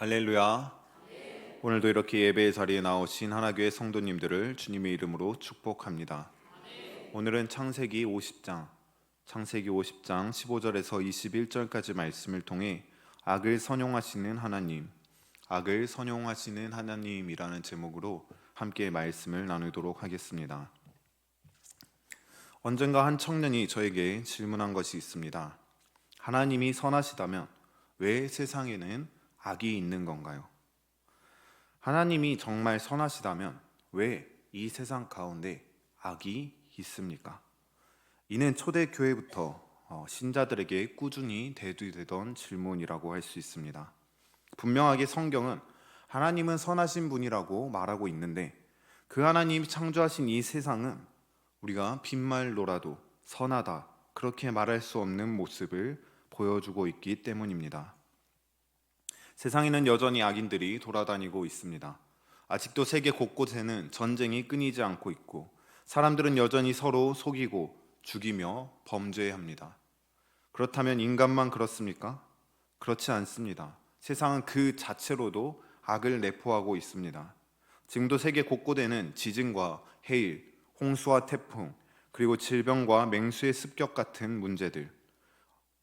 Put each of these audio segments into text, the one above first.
할렐루야. 오늘도 이렇게 예배의 자리에 나오신 하나교회 성도님들을 주님의 이름으로 축복합니다. 오늘은 창세기 50장 15절에서 21절까지 말씀을 통해 악을 선용하시는 하나님이라는 제목으로 함께 말씀을 나누도록 하겠습니다. 언젠가 한 청년이 저에게 질문한 것이 있습니다. 하나님이 선하시다면 왜 세상에는 악이 있는 건가요? 하나님이 정말 선하시다면 왜 이 세상 가운데 악이 있습니까? 이는 초대교회부터 신자들에게 꾸준히 대두되던 질문이라고 할 수 있습니다. 분명하게 성경은 하나님은 선하신 분이라고 말하고 있는데 그 하나님이 창조하신 이 세상은 우리가 빈말로라도 선하다 그렇게 말할 수 없는 모습을 보여주고 있기 때문입니다. 세상에는 여전히 악인들이 돌아다니고 있습니다. 아직도 세계 곳곳에는 전쟁이 끊이지 않고 있고 사람들은 여전히 서로 속이고 죽이며 범죄합니다. 그렇다면 인간만 그렇습니까? 그렇지 않습니다. 세상은 그 자체로도 악을 내포하고 있습니다. 지금도 세계 곳곳에는 지진과 해일, 홍수와 태풍, 그리고 질병과 맹수의 습격 같은 문제들,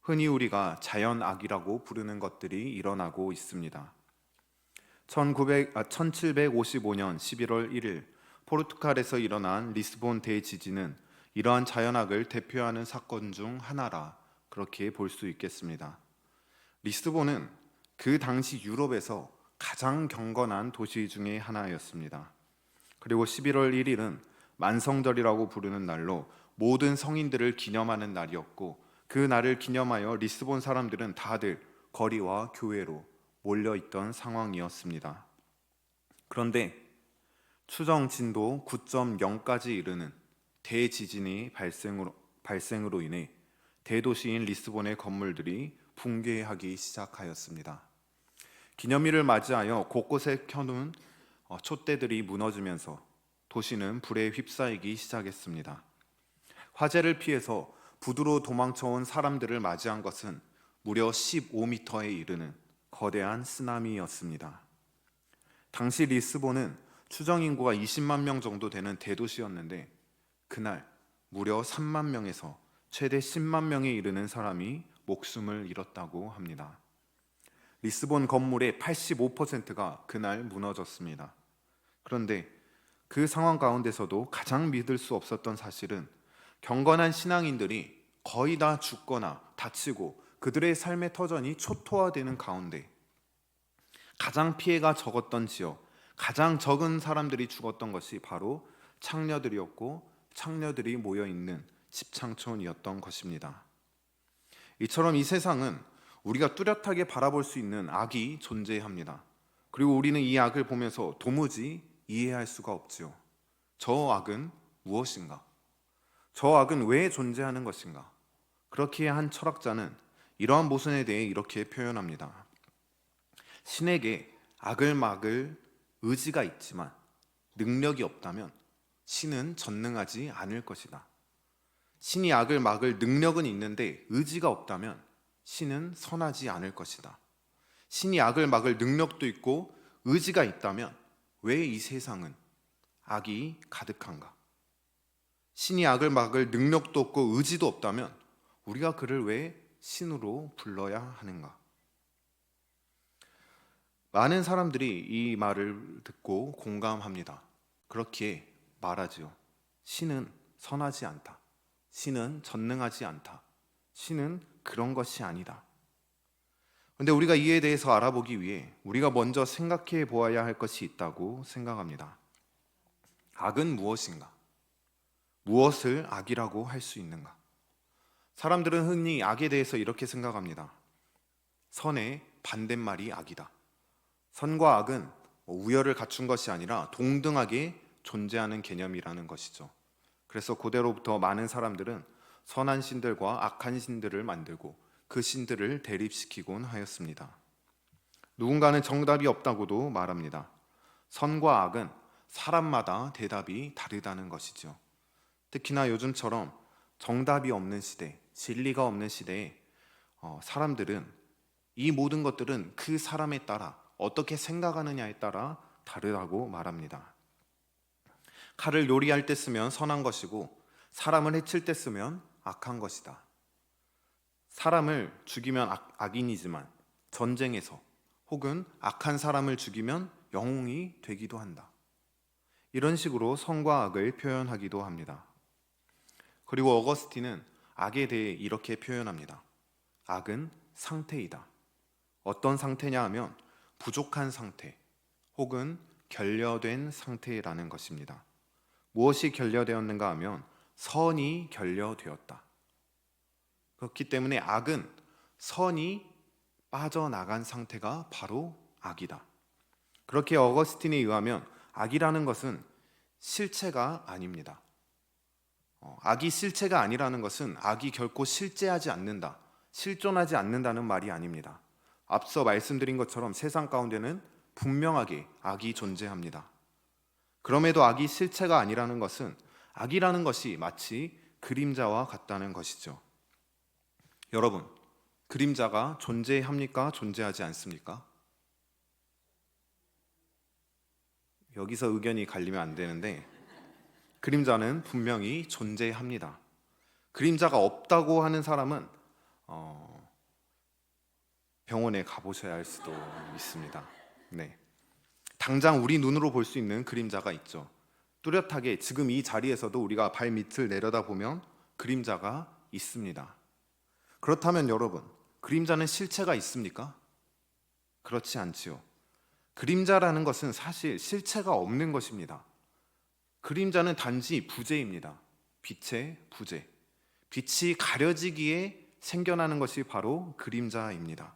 흔히 우리가 자연악이라고 부르는 것들이 일어나고 있습니다. 1755년 11월 1일 포르투갈에서 일어난 리스본 대지진은 이러한 자연악을 대표하는 사건 중 하나라 그렇게 볼 수 있겠습니다. 리스본은 그 당시 유럽에서 가장 경건한 도시 중에 하나였습니다. 그리고 11월 1일은 만성절이라고 부르는 날로 모든 성인들을 기념하는 날이었고 그 날을 기념하여 리스본 사람들은 다들 거리와 교회로 몰려있던 상황이었습니다. 그런데 추정 진도 9.0까지 이르는 대지진의 발생으로 인해 대도시인 리스본의 건물들이 붕괴하기 시작하였습니다. 기념일을 맞이하여 곳곳에 켜놓은 촛대들이 무너지면서 도시는 불에 휩싸이기 시작했습니다. 화재를 피해서 부두로 도망쳐온 사람들을 맞이한 것은 무려 15m에 이르는 거대한 쓰나미였습니다. 당시 리스본은 추정 인구가 20만 명 정도 되는 대도시였는데 그날 무려 3만 명에서 최대 10만 명에 이르는 사람이 목숨을 잃었다고 합니다. 리스본 건물의 85%가 그날 무너졌습니다. 그런데 그 상황 가운데서도 가장 믿을 수 없었던 사실은 경건한 신앙인들이 거의 다 죽거나 다치고 그들의 삶의 터전이 초토화되는 가운데 가장 피해가 적었던 지역, 가장 적은 사람들이 죽었던 것이 바로 창녀들이었고 창녀들이 모여있는 집창촌이었던 것입니다. 이처럼 이 세상은 우리가 뚜렷하게 바라볼 수 있는 악이 존재합니다. 그리고 우리는 이 악을 보면서 도무지 이해할 수가 없지요. 저 악은 무엇인가? 저 악은 왜 존재하는 것인가? 그렇기에 한 철학자는 이러한 모순에 대해 이렇게 표현합니다. 신에게 악을 막을 의지가 있지만 능력이 없다면 신은 전능하지 않을 것이다. 신이 악을 막을 능력은 있는데 의지가 없다면 신은 선하지 않을 것이다. 신이 악을 막을 능력도 있고 의지가 있다면 왜 이 세상은 악이 가득한가? 신이 악을 막을 능력도 없고 의지도 없다면 우리가 그를 왜 신으로 불러야 하는가? 많은 사람들이 이 말을 듣고 공감합니다. 그렇기에 말하지요. 신은 선하지 않다. 신은 전능하지 않다. 신은 그런 것이 아니다. 그런데 우리가 이에 대해서 알아보기 위해 우리가 먼저 생각해 보아야 할 것이 있다고 생각합니다. 악은 무엇인가? 무엇을 악이라고 할 수 있는가? 사람들은 흔히 악에 대해서 이렇게 생각합니다. 선의 반대말이 악이다. 선과 악은 우열을 갖춘 것이 아니라 동등하게 존재하는 개념이라는 것이죠. 그래서 고대로부터 많은 사람들은 선한 신들과 악한 신들을 만들고 그 신들을 대립시키곤 하였습니다. 누군가는 정답이 없다고도 말합니다. 선과 악은 사람마다 대답이 다르다는 것이죠. 특히나 요즘처럼 정답이 없는 시대, 진리가 없는 시대에 사람들은 이 모든 것들은 그 사람에 따라 어떻게 생각하느냐에 따라 다르다고 말합니다. 칼을 요리할 때 쓰면 선한 것이고 사람을 해칠 때 쓰면 악한 것이다. 사람을 죽이면 악인이지만 전쟁에서 혹은 악한 사람을 죽이면 영웅이 되기도 한다. 이런 식으로 선과 악을 표현하기도 합니다. 그리고 어거스틴은 악에 대해 이렇게 표현합니다. 악은 상태이다. 어떤 상태냐 하면 부족한 상태 혹은 결여된 상태라는 것입니다. 무엇이 결여되었는가 하면 선이 결여되었다. 그렇기 때문에 악은 선이 빠져나간 상태가 바로 악이다. 그렇게 어거스틴에 의하면 악이라는 것은 실체가 아닙니다. 악이 실체가 아니라는 것은 악이 결코 실제하지 않는다, 실존하지 않는다는 말이 아닙니다. 앞서 말씀드린 것처럼 세상 가운데는 분명하게 악이 존재합니다. 그럼에도 악이 실체가 아니라는 것은 악이라는 것이 마치 그림자와 같다는 것이죠. 여러분, 그림자가 존재합니까? 존재하지 않습니까? 여기서 의견이 갈리면 안 되는데 그림자는 분명히 존재합니다. 그림자가 없다고 하는 사람은 병원에 가보셔야 할 수도 있습니다. 네. 당장 우리 눈으로 볼 수 있는 그림자가 있죠. 뚜렷하게 지금 이 자리에서도 우리가 발 밑을 내려다보면 그림자가 있습니다. 그렇다면 여러분, 그림자는 실체가 있습니까? 그렇지 않지요. 그림자라는 것은 사실 실체가 없는 것입니다. 그림자는 단지 부재입니다. 빛의 부재. 빛이 가려지기에 생겨나는 것이 바로 그림자입니다.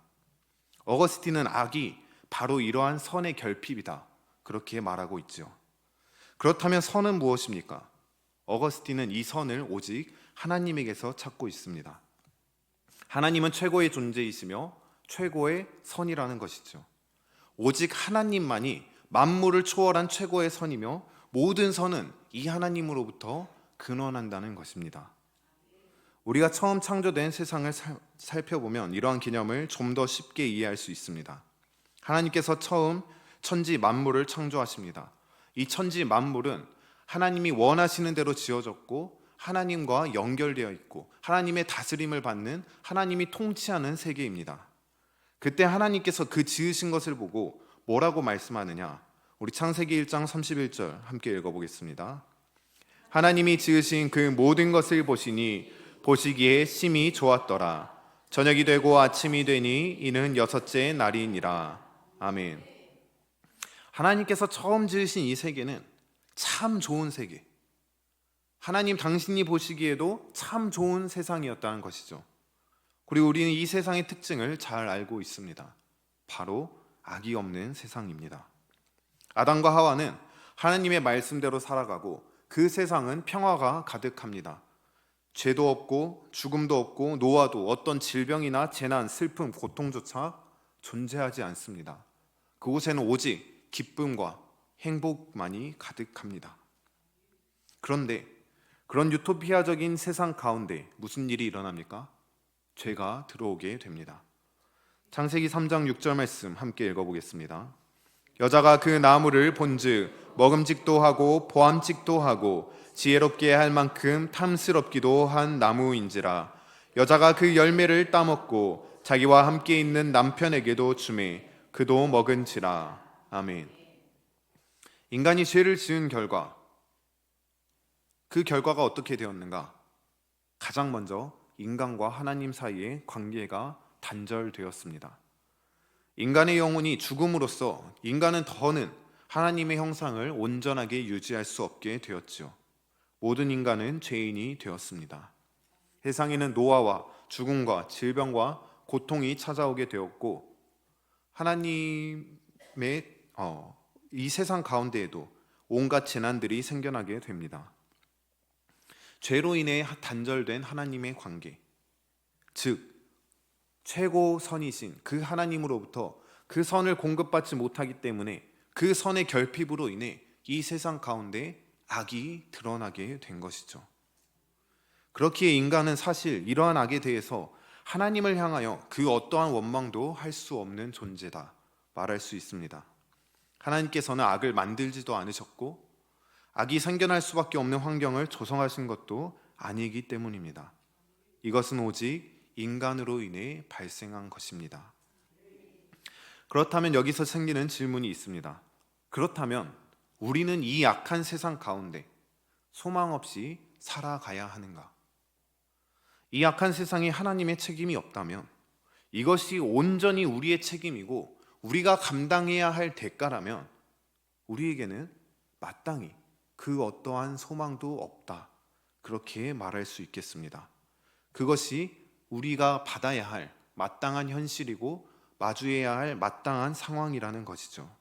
어거스틴은 악이 바로 이러한 선의 결핍이다, 그렇게 말하고 있죠. 그렇다면 선은 무엇입니까? 어거스틴은 이 선을 오직 하나님에게서 찾고 있습니다. 하나님은 최고의 존재이시며 최고의 선이라는 것이죠. 오직 하나님만이 만물을 초월한 최고의 선이며 모든 선은 이 하나님으로부터 근원한다는 것입니다. 우리가 처음 창조된 세상을 살펴보면 이러한 개념을 좀 더 쉽게 이해할 수 있습니다. 하나님께서 처음 천지 만물을 창조하십니다. 이 천지 만물은 하나님이 원하시는 대로 지어졌고 하나님과 연결되어 있고 하나님의 다스림을 받는, 하나님이 통치하는 세계입니다. 그때 하나님께서 그 지으신 것을 보고 뭐라고 말씀하느냐? 우리 창세기 1장 31절 함께 읽어보겠습니다. 하나님이 지으신 그 모든 것을 보시니 보시기에 심히 좋았더라. 저녁이 되고 아침이 되니 이는 여섯째 날이니라. 아멘. 하나님께서 처음 지으신 이 세계는 참 좋은 세계, 하나님 당신이 보시기에도 참 좋은 세상이었다는 것이죠. 그리고 우리는 이 세상의 특징을 잘 알고 있습니다. 바로 악이 없는 세상입니다. 아담과 하와는 하나님의 말씀대로 살아가고 그 세상은 평화가 가득합니다. 죄도 없고 죽음도 없고 노화도, 어떤 질병이나 재난, 슬픔, 고통조차 존재하지 않습니다. 그곳에는 오직 기쁨과 행복만이 가득합니다. 그런데 그런 유토피아적인 세상 가운데 무슨 일이 일어납니까? 죄가 들어오게 됩니다. 창세기 3장 6절 말씀 함께 읽어보겠습니다. 여자가 그 나무를 본즉 먹음직도 하고 보암직도 하고 지혜롭게 할 만큼 탐스럽기도 한 나무인지라. 여자가 그 열매를 따먹고 자기와 함께 있는 남편에게도 주매 그도 먹은지라. 아멘. 인간이 죄를 지은 결과, 그 결과가 어떻게 되었는가? 가장 먼저 인간과 하나님 사이의 관계가 단절되었습니다. 인간의 영혼이 죽음으로써 인간은 더는 하나님의 형상을 온전하게 유지할 수 없게 되었죠. 모든 인간은 죄인이 되었습니다. 세상에는 노화와 죽음과 질병과 고통이 찾아오게 되었고, 하나님의 이 세상 가운데에도 온갖 재난들이 생겨나게 됩니다. 죄로 인해 단절된 하나님의 관계, 즉 최고 선이신 그 하나님으로부터 그 선을 공급받지 못하기 때문에 그 선의 결핍으로 인해 이 세상 가운데 악이 드러나게 된 것이죠. 그렇기에 인간은 사실 이러한 악에 대해서 하나님을 향하여 그 어떠한 원망도 할 수 없는 존재다, 말할 수 있습니다. 하나님께서는 악을 만들지도 않으셨고 악이 생겨날 수밖에 없는 환경을 조성하신 것도 아니기 때문입니다. 이것은 오직 인간으로 인해 발생한 것입니다. 그렇다면 여기서 생기는 질문이 있습니다. 그렇다면 우리는 이 악한 세상 가운데 소망 없이 살아가야 하는가? 이 악한 세상에 하나님의 책임이 없다면 이것이 온전히 우리의 책임이고 우리가 감당해야 할 대가라면 우리에게는 마땅히 그 어떠한 소망도 없다, 그렇게 말할 수 있겠습니다. 그것이 우리가 받아야 할 마땅한 현실이고 마주해야 할 마땅한 상황이라는 것이죠.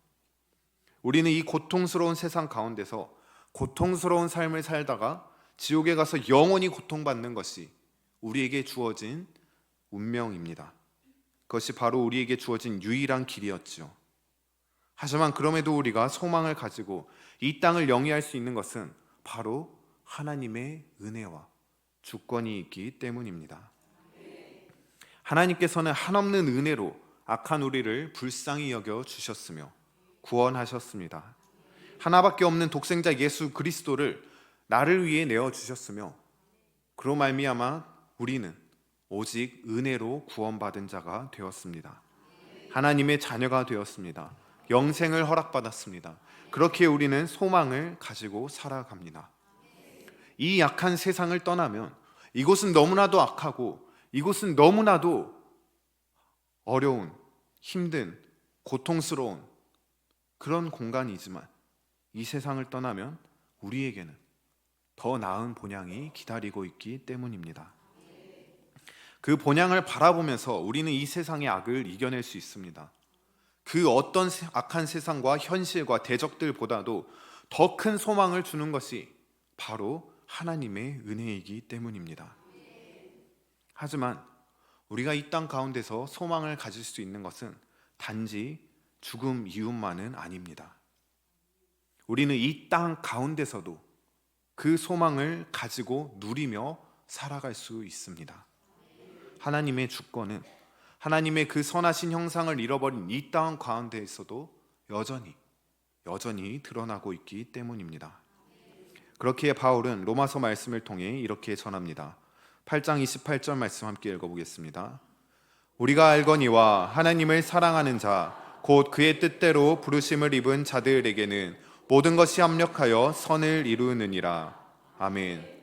우리는 이 고통스러운 세상 가운데서 고통스러운 삶을 살다가 지옥에 가서 영원히 고통받는 것이 우리에게 주어진 운명입니다. 그것이 바로 우리에게 주어진 유일한 길이었죠. 하지만 그럼에도 우리가 소망을 가지고 이 땅을 영위할 수 있는 것은 바로 하나님의 은혜와 주권이 있기 때문입니다. 하나님께서는 한없는 은혜로 악한 우리를 불쌍히 여겨 주셨으며 구원하셨습니다. 하나밖에 없는 독생자 예수 그리스도를 나를 위해 내어주셨으며 그로 말미암아 우리는 오직 은혜로 구원받은 자가 되었습니다. 하나님의 자녀가 되었습니다. 영생을 허락받았습니다. 그렇게 우리는 소망을 가지고 살아갑니다. 이 약한 세상을 떠나면 이곳은 너무나도 악하고 이곳은 너무나도 어려운, 힘든, 고통스러운 그런 공간이지만 이 세상을 떠나면 우리에게는 더 나은 본향이 기다리고 있기 때문입니다. 그 본향을 바라보면서 우리는 이 세상의 악을 이겨낼 수 있습니다. 그 어떤 악한 세상과 현실과 대적들보다도 더 큰 소망을 주는 것이 바로 하나님의 은혜이기 때문입니다. 하지만 우리가 이 땅 가운데서 소망을 가질 수 있는 것은 단지 죽음 이후만은 아닙니다. 우리는 이 땅 가운데서도 그 소망을 가지고 누리며 살아갈 수 있습니다. 하나님의 주권은 하나님의 그 선하신 형상을 잃어버린 이 땅 가운데에서도 여전히 드러나고 있기 때문입니다. 그렇기에 바울은 로마서 말씀을 통해 이렇게 전합니다. 8장 28절 말씀 함께 읽어보겠습니다. 우리가 알거니와 하나님을 사랑하는 자 곧 그의 뜻대로 부르심을 입은 자들에게는 모든 것이 합력하여 선을 이루느니라. 아멘.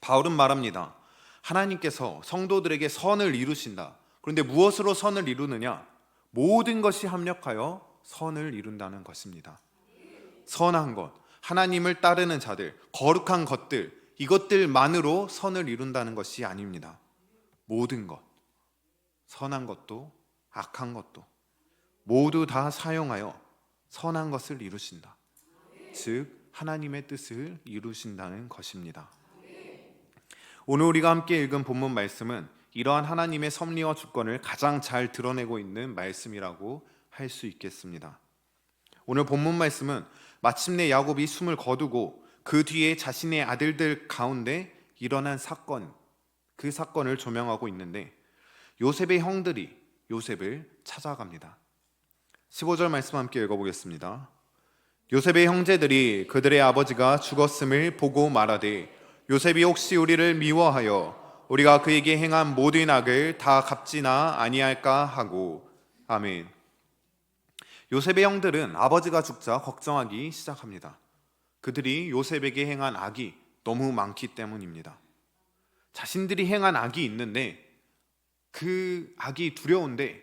바울은 말합니다. 하나님께서 성도들에게 선을 이루신다. 그런데 무엇으로 선을 이루느냐? 모든 것이 합력하여 선을 이룬다는 것입니다. 선한 것, 하나님을 따르는 자들, 거룩한 것들, 이것들만으로 선을 이룬다는 것이 아닙니다. 모든 것, 선한 것도 악한 것도 모두 다 사용하여 선한 것을 이루신다. 즉 하나님의 뜻을 이루신다는 것입니다. 오늘 우리가 함께 읽은 본문 말씀은 이러한 하나님의 섭리와 주권을 가장 잘 드러내고 있는 말씀이라고 할 수 있겠습니다. 오늘 본문 말씀은 마침내 야곱이 숨을 거두고 그 뒤에 자신의 아들들 가운데 일어난 사건, 그 사건을 조명하고 있는데 요셉의 형들이 요셉을 찾아갑니다. 15절 말씀 함께 읽어보겠습니다. 요셉의 형제들이 그들의 아버지가 죽었음을 보고 말하되 요셉이 혹시 우리를 미워하여 우리가 그에게 행한 모든 악을 다 갚지나 아니할까 하고. 아멘. 요셉의 형들은 아버지가 죽자 걱정하기 시작합니다. 그들이 요셉에게 행한 악이 너무 많기 때문입니다. 자신들이 행한 악이 있는데 그 악이 두려운데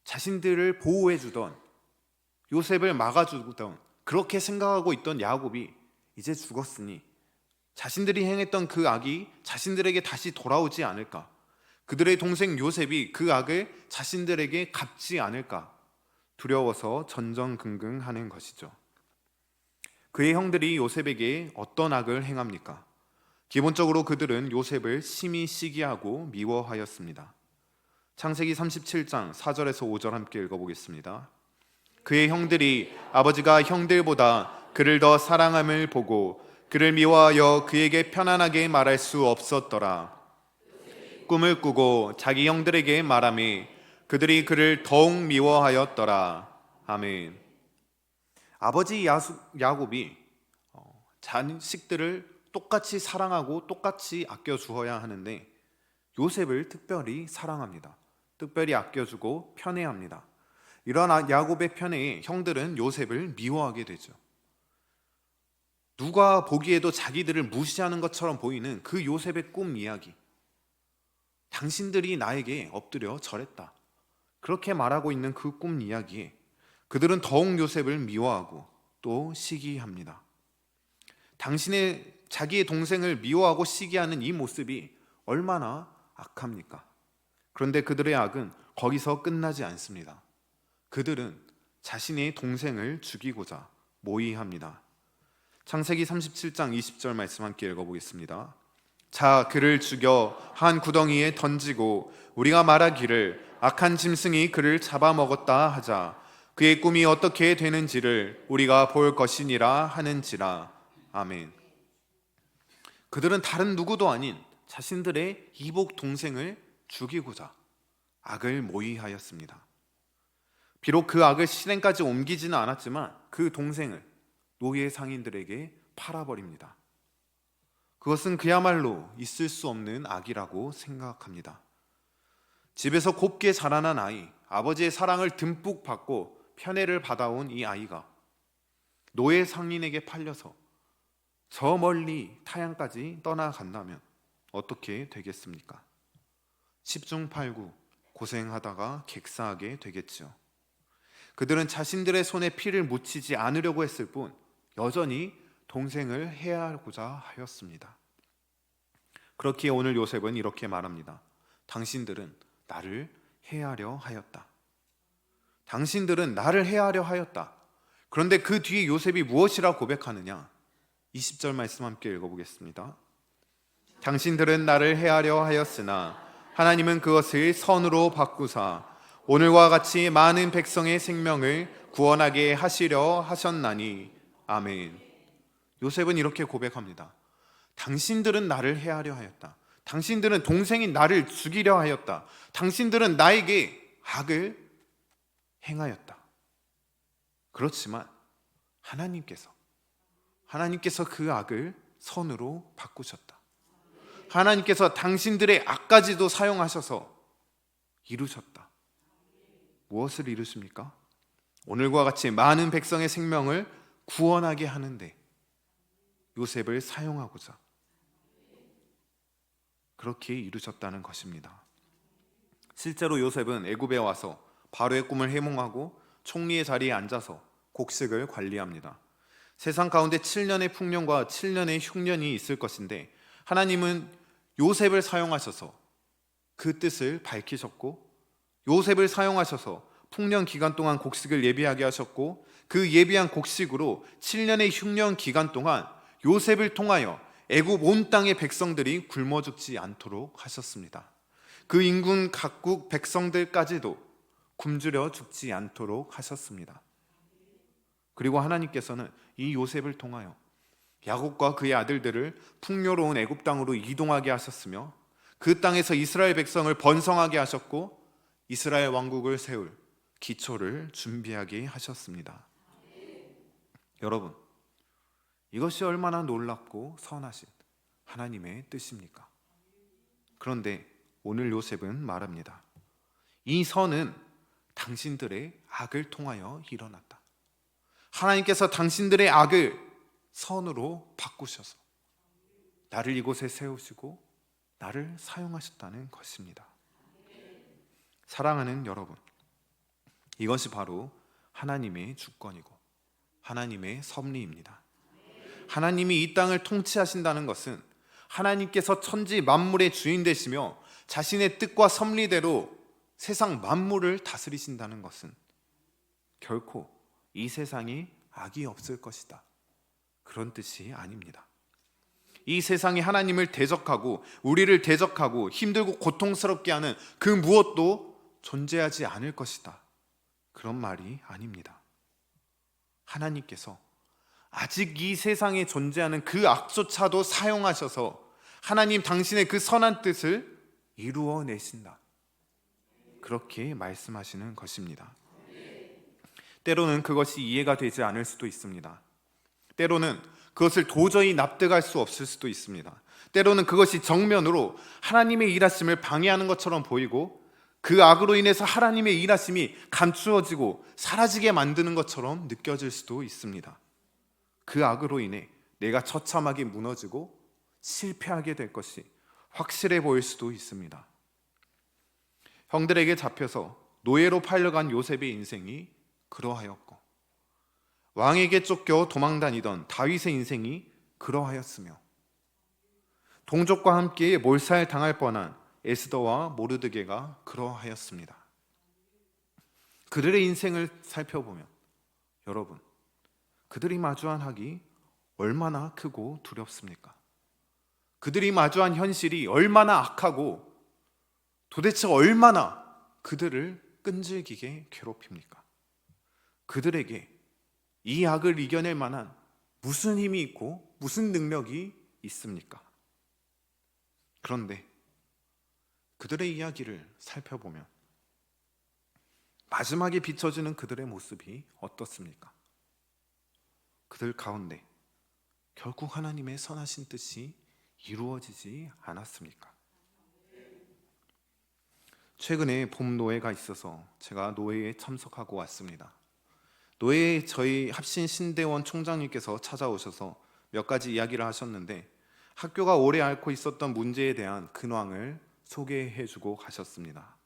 자신들을 보호해주던 요셉을 막아주던 그렇게 생각하고 있던 야곱이 이제 죽었으니 자신들이 행했던 그 악이 자신들에게 다시 돌아오지 않을까, 그들의 동생 요셉이 그 악을 자신들에게 갚지 않을까 두려워서 전전긍긍하는 것이죠. 그의 형들이 요셉에게 어떤 악을 행합니까? 기본적으로 그들은 요셉을 심히 시기하고 미워하였습니다. 창세기 37장 4절에서 5절 함께 읽어보겠습니다. 그의 형들이 아버지가 형들보다 그를 더 사랑함을 보고 그를 미워하여 그에게 편안하게 말할 수 없었더라. 꿈을 꾸고 자기 형들에게 말하며 그들이 그를 더욱 미워하였더라. 아멘. 아버지 야곱이 자식들을 똑같이 사랑하고 똑같이 아껴 주어야 하는데 요셉을 특별히 사랑합니다. 특별히 아껴주고 편애합니다. 이런 야곱의 편애에 형들은 요셉을 미워하게 되죠. 누가 보기에도 자기들을 무시하는 것처럼 보이는 그 요셉의 꿈 이야기. 당신들이 나에게 엎드려 절했다. 그렇게 말하고 있는 그 꿈 이야기에 그들은 더욱 요셉을 미워하고 또 시기합니다. 자기의 동생을 미워하고 시기하는 이 모습이 얼마나 악합니까? 그런데 그들의 악은 거기서 끝나지 않습니다. 그들은 자신의 동생을 죽이고자 모의합니다. 창세기 37장 20절 말씀 함께 읽어보겠습니다. 자, 그를 죽여 한 구덩이에 던지고 우리가 말하기를 악한 짐승이 그를 잡아먹었다 하자. 그의 꿈이 어떻게 되는지를 우리가 볼 것이니라 하는지라. 아멘. 그들은 다른 누구도 아닌 자신들의 이복 동생을 죽이고자 악을 모의하였습니다. 비록 그 악을 실행까지 옮기지는 않았지만 그 동생을 노예 상인들에게 팔아버립니다. 그것은 그야말로 있을 수 없는 악이라고 생각합니다. 집에서 곱게 자라난 아이, 아버지의 사랑을 듬뿍 받고 편애를 받아온 이 아이가 노예 상인에게 팔려서 저 멀리 타양까지 떠나간다면 어떻게 되겠습니까? 10중 8구 고생하다가 객사하게 되겠죠. 그들은 자신들의 손에 피를 묻히지 않으려고 했을 뿐 여전히 동생을 해하고자 하였습니다. 그렇기에 오늘 요셉은 이렇게 말합니다. 당신들은 나를 해하려 하였다. 당신들은 나를 해하려 하였다. 그런데 그 뒤에 요셉이 무엇이라 고백하느냐? 20절 말씀 함께 읽어보겠습니다. 당신들은 나를 해하려 하였으나 하나님은 그것을 선으로 바꾸사 오늘과 같이 많은 백성의 생명을 구원하게 하시려 하셨나니. 아멘. 요셉은 이렇게 고백합니다. 당신들은 나를 해하려 하였다. 당신들은 동생인 나를 죽이려 하였다. 당신들은 나에게 악을 행하였다. 그렇지만 하나님께서 그 악을 선으로 바꾸셨다. 하나님께서 당신들의 악까지도 사용하셔서 이루셨다. 무엇을 이루십니까? 오늘과 같이 많은 백성의 생명을 구원하게 하는데 요셉을 사용하고자 그렇게 이루셨다는 것입니다. 실제로 요셉은 애굽에 와서 바로의 꿈을 해몽하고 총리의 자리에 앉아서 곡식을 관리합니다. 세상 가운데 7년의 풍년과 7년의 흉년이 있을 것인데 하나님은 요셉을 사용하셔서 그 뜻을 밝히셨고 요셉을 사용하셔서 풍년 기간 동안 곡식을 예비하게 하셨고 그 예비한 곡식으로 7년의 흉년 기간 동안 요셉을 통하여 애굽 온 땅의 백성들이 굶어 죽지 않도록 하셨습니다. 그 인근 각국 백성들까지도 굶주려 죽지 않도록 하셨습니다. 그리고 하나님께서는 이 요셉을 통하여 야곱과 그의 아들들을 풍요로운 애굽 땅으로 이동하게 하셨으며 그 땅에서 이스라엘 백성을 번성하게 하셨고 이스라엘 왕국을 세울 기초를 준비하게 하셨습니다. 여러분, 이것이 얼마나 놀랍고 선하신 하나님의 뜻입니까? 그런데 오늘 요셉은 말합니다. 이 선은 당신들의 악을 통하여 일어났다. 하나님께서 당신들의 악을 선으로 바꾸셔서 나를 이곳에 세우시고 나를 사용하셨다는 것입니다. 사랑하는 여러분, 이것이 바로 하나님의 주권이고 하나님의 섭리입니다. 하나님이 이 땅을 통치하신다는 것은 하나님께서 천지 만물의 주인 되시며 자신의 뜻과 섭리대로 세상 만물을 다스리신다는 것은 결코 이 세상에 악이 없을 것이다, 그런 뜻이 아닙니다. 이 세상이 하나님을 대적하고 우리를 대적하고 힘들고 고통스럽게 하는 그 무엇도 존재하지 않을 것이다, 그런 말이 아닙니다. 하나님께서 아직 이 세상에 존재하는 그 악조차도 사용하셔서 하나님 당신의 그 선한 뜻을 이루어내신다, 그렇게 말씀하시는 것입니다. 때로는 그것이 이해가 되지 않을 수도 있습니다. 때로는 그것을 도저히 납득할 수 없을 수도 있습니다. 때로는 그것이 정면으로 하나님의 일하심을 방해하는 것처럼 보이고 그 악으로 인해서 하나님의 일하심이 감추어지고 사라지게 만드는 것처럼 느껴질 수도 있습니다. 그 악으로 인해 내가 처참하게 무너지고 실패하게 될 것이 확실해 보일 수도 있습니다. 형들에게 잡혀서 노예로 팔려간 요셉의 인생이 그러하였고, 왕에게 쫓겨 도망다니던 다윗의 인생이 그러하였으며, 동족과 함께 몰살당할 뻔한 에스더와 모르드게가 그러하였습니다. 그들의 인생을 살펴보면 여러분, 그들이 마주한 악이 얼마나 크고 두렵습니까? 그들이 마주한 현실이 얼마나 악하고 도대체 얼마나 그들을 끈질기게 괴롭힙니까? 그들에게 이 악을 이겨낼 만한 무슨 힘이 있고 무슨 능력이 있습니까? 그런데 그들의 이야기를 살펴보면 마지막에 비춰지는 그들의 모습이 어떻습니까? 그들 가운데 결국 하나님의 선하신 뜻이 이루어지지 않았습니까? 최근에 봄 노회가 있어서 제가 노회에 참석하고 왔습니다. 노회에 저희 합신 신대원 총장님께서 찾아오셔서 몇 가지 이야기를 하셨는데, 학교가 오래 앓고 있었던 문제에 대한 근황을 소개해주고 가셨습니다.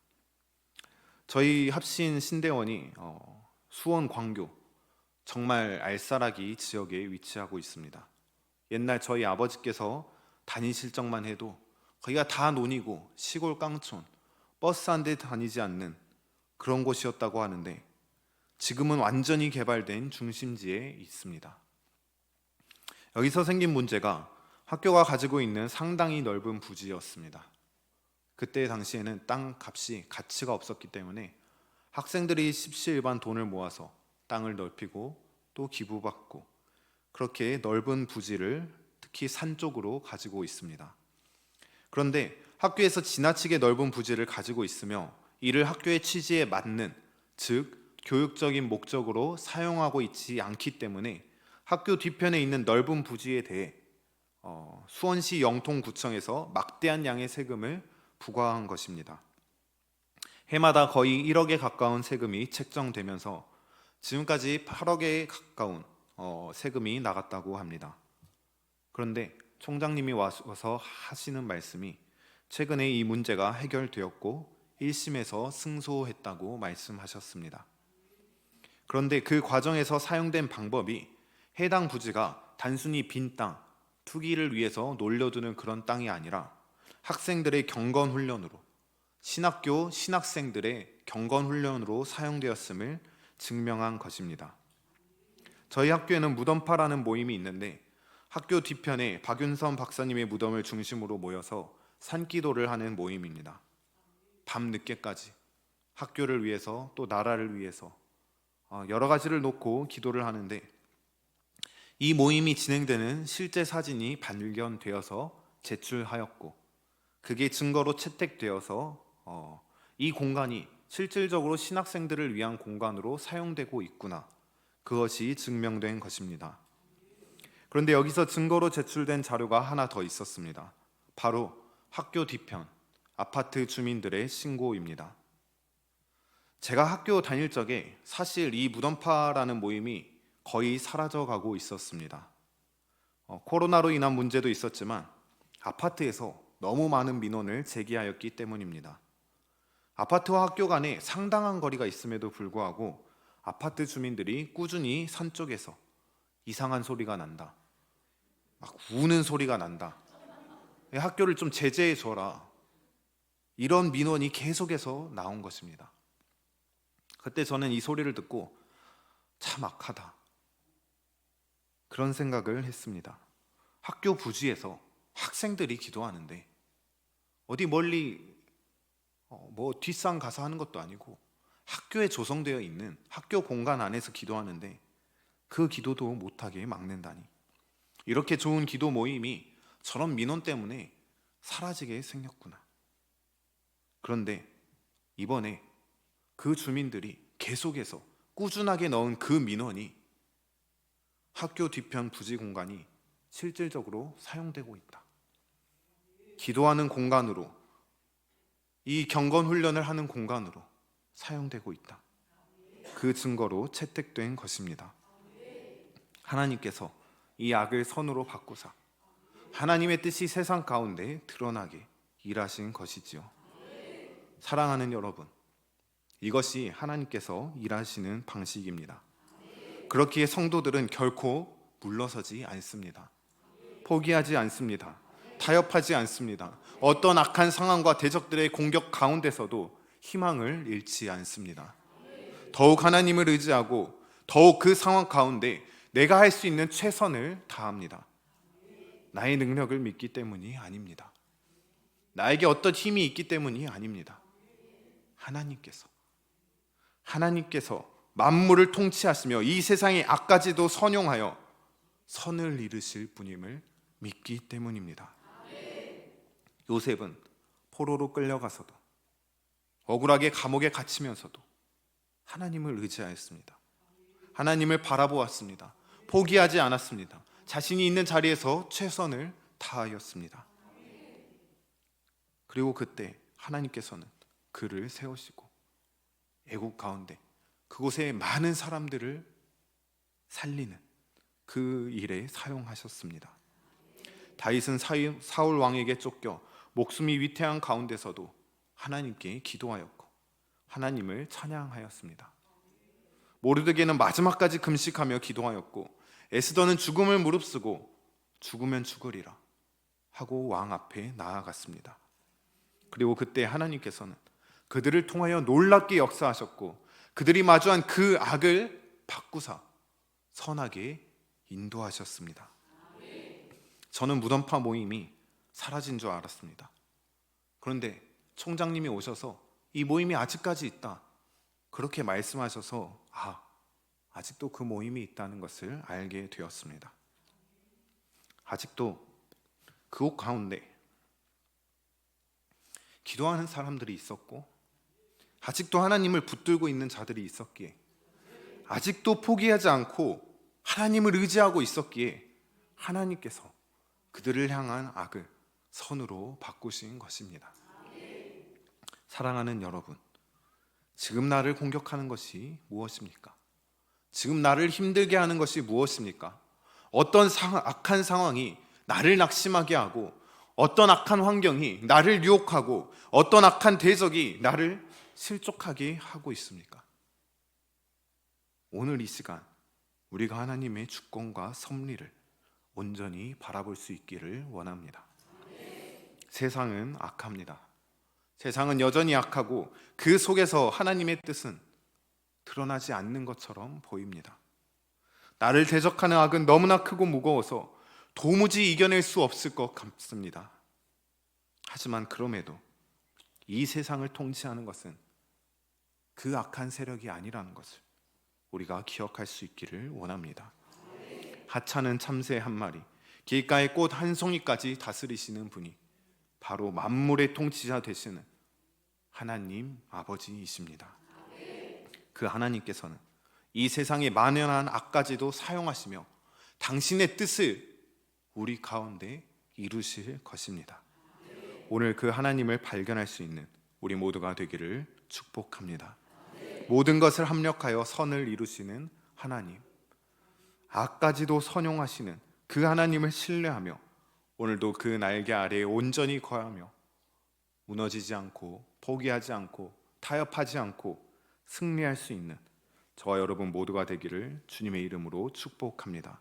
저희 합신 신대원이 수원 광교 정말 알싸라기 지역에 위치하고 있습니다. 옛날 저희 아버지께서 다니실 적만 해도 거기가 다 논이고 시골 깡촌, 버스 한 대 다니지 않는 그런 곳이었다고 하는데, 지금은 완전히 개발된 중심지에 있습니다. 여기서 생긴 문제가 학교가 가지고 있는 상당히 넓은 부지였습니다. 그때 당시에는 땅 값이 가치가 없었기 때문에 학생들이 십시일반 돈을 모아서 땅을 넓히고 또 기부받고, 그렇게 넓은 부지를 특히 산 쪽으로 가지고 있습니다. 그런데 학교에서 지나치게 넓은 부지를 가지고 있으며 이를 학교의 취지에 맞는, 즉 교육적인 목적으로 사용하고 있지 않기 때문에 학교 뒤편에 있는 넓은 부지에 대해 수원시 영통구청에서 막대한 양의 세금을 부과한 것입니다. 해마다 거의 1억에 가까운 세금이 책정되면서 지금까지 8억에 가까운 세금이 나갔다고 합니다. 그런데 총장님이 와서 하시는 말씀이 최근에 이 문제가 해결되었고 1심에서 승소했다고 말씀하셨습니다. 그런데 그 과정에서 사용된 방법이 해당 부지가 단순히 빈 땅, 투기를 위해서 놀려두는 그런 땅이 아니라 학생들의 경건훈련으로, 신학교 신학생들의 경건훈련으로 사용되었음을 증명한 것입니다. 저희 학교에는 무덤파라는 모임이 있는데, 학교 뒤편에 박윤선 박사님의 무덤을 중심으로 모여서 산기도를 하는 모임입니다. 밤늦게까지 학교를 위해서 또 나라를 위해서 여러 가지를 놓고 기도를 하는데, 이 모임이 진행되는 실제 사진이 발견되어서 제출하였고, 그게 증거로 채택되어서 이 공간이 실질적으로 신학생들을 위한 공간으로 사용되고 있구나, 그것이 증명된 것입니다. 그런데 여기서 증거로 제출된 자료가 하나 더 있었습니다. 바로 학교 뒤편 아파트 주민들의 신고입니다. 제가 학교 다닐 적에 사실 이 무덤파라는 모임이 거의 사라져가고 있었습니다. 코로나로 인한 문제도 있었지만 아파트에서 너무 많은 민원을 제기하였기 때문입니다. 아파트와 학교 간에 상당한 거리가 있음에도 불구하고 아파트 주민들이 꾸준히 산 쪽에서 이상한 소리가 난다, 막 우는 소리가 난다, 학교를 좀 제재해 줘라, 이런 민원이 계속해서 나온 것입니다. 그때 저는 이 소리를 듣고 참 악하다, 그런 생각을 했습니다. 학교 부지에서 학생들이 기도하는데 어디 멀리 뒷산 가서 하는 것도 아니고 학교에 조성되어 있는 학교 공간 안에서 기도하는데 그 기도도 못하게 막는다니, 이렇게 좋은 기도 모임이 저런 민원 때문에 사라지게 생겼구나. 그런데 이번에 그 주민들이 계속해서 꾸준하게 넣은 그 민원이 학교 뒤편 부지 공간이 실질적으로 사용되고 있다. 기도하는 공간으로, 이 경건 훈련을 하는 공간으로 사용되고 있다. 그 증거로 채택된 것입니다. 하나님께서 이 악을 선으로 바꾸사 하나님의 뜻이 세상 가운데 드러나게 일하신 것이지요. 사랑하는 여러분, 이것이 하나님께서 일하시는 방식입니다. 그렇기에 성도들은 결코 물러서지 않습니다. 포기하지 않습니다. 타협하지 않습니다. 어떤 악한 상황과 대적들의 공격 가운데서도 희망을 잃지 않습니다. 더욱 하나님을 의지하고 더욱 그 상황 가운데 내가 할 수 있는 최선을 다합니다. 나의 능력을 믿기 때문이 아닙니다. 나에게 어떤 힘이 있기 때문이 아닙니다. 하나님께서 만물을 통치하시며 이 세상의 악까지도 선용하여 선을 이루실 분임을 믿기 때문입니다. 요셉은 포로로 끌려가서도 억울하게 감옥에 갇히면서도 하나님을 의지하였습니다. 하나님을 바라보았습니다. 포기하지 않았습니다. 자신이 있는 자리에서 최선을 다하였습니다. 그리고 그때 하나님께서는 그를 세우시고 애국 가운데 그곳에 많은 사람들을 살리는 그 일에 사용하셨습니다. 다윗은 사울 왕에게 쫓겨 목숨이 위태한 가운데서도 하나님께 기도하였고 하나님을 찬양하였습니다. 모르드게는 마지막까지 금식하며 기도하였고 에스더는 죽음을 무릅쓰고 죽으면 죽으리라 하고 왕 앞에 나아갔습니다. 그리고 그때 하나님께서는 그들을 통하여 놀랍게 역사하셨고 그들이 마주한 그 악을 바꾸사 선하게 인도하셨습니다. 저는 무덤파 모임이 사라진 줄 알았습니다. 그런데 총장님이 오셔서 이 모임이 아직까지 있다 그렇게 말씀하셔서 아직도 그 모임이 있다는 것을 알게 되었습니다. 아직도 그곳 가운데 기도하는 사람들이 있었고 아직도 하나님을 붙들고 있는 자들이 있었기에 아직도 포기하지 않고 하나님을 의지하고 있었기에 하나님께서 그들을 향한 악을 선으로 바꾸신 것입니다. 사랑하는 여러분, 지금 나를 공격하는 것이 무엇입니까? 지금 나를 힘들게 하는 것이 무엇입니까? 어떤 악한 상황이 나를 낙심하게 하고 어떤 악한 환경이 나를 유혹하고 어떤 악한 대적이 나를 실족하게 하고 있습니까? 오늘 이 시간 우리가 하나님의 주권과 섭리를 온전히 바라볼 수 있기를 원합니다. 세상은 악합니다. 세상은 여전히 악하고 그 속에서 하나님의 뜻은 드러나지 않는 것처럼 보입니다. 나를 대적하는 악은 너무나 크고 무거워서 도무지 이겨낼 수 없을 것 같습니다. 하지만 그럼에도 이 세상을 통치하는 것은 그 악한 세력이 아니라는 것을 우리가 기억할 수 있기를 원합니다. 하찮은 참새 한 마리, 길가의 꽃 한 송이까지 다스리시는 분이 바로 만물의 통치자 되시는 하나님 아버지이십니다. 그 하나님께서는 이 세상의 만연한 악까지도 사용하시며 당신의 뜻을 우리 가운데 이루실 것입니다. 오늘 그 하나님을 발견할 수 있는 우리 모두가 되기를 축복합니다. 모든 것을 합력하여 선을 이루시는 하나님, 악까지도 선용하시는 그 하나님을 신뢰하며 오늘도 그 날개 아래에 온전히 거하며 무너지지 않고 포기하지 않고 타협하지 않고 승리할 수 있는 저와 여러분 모두가 되기를 주님의 이름으로 축복합니다.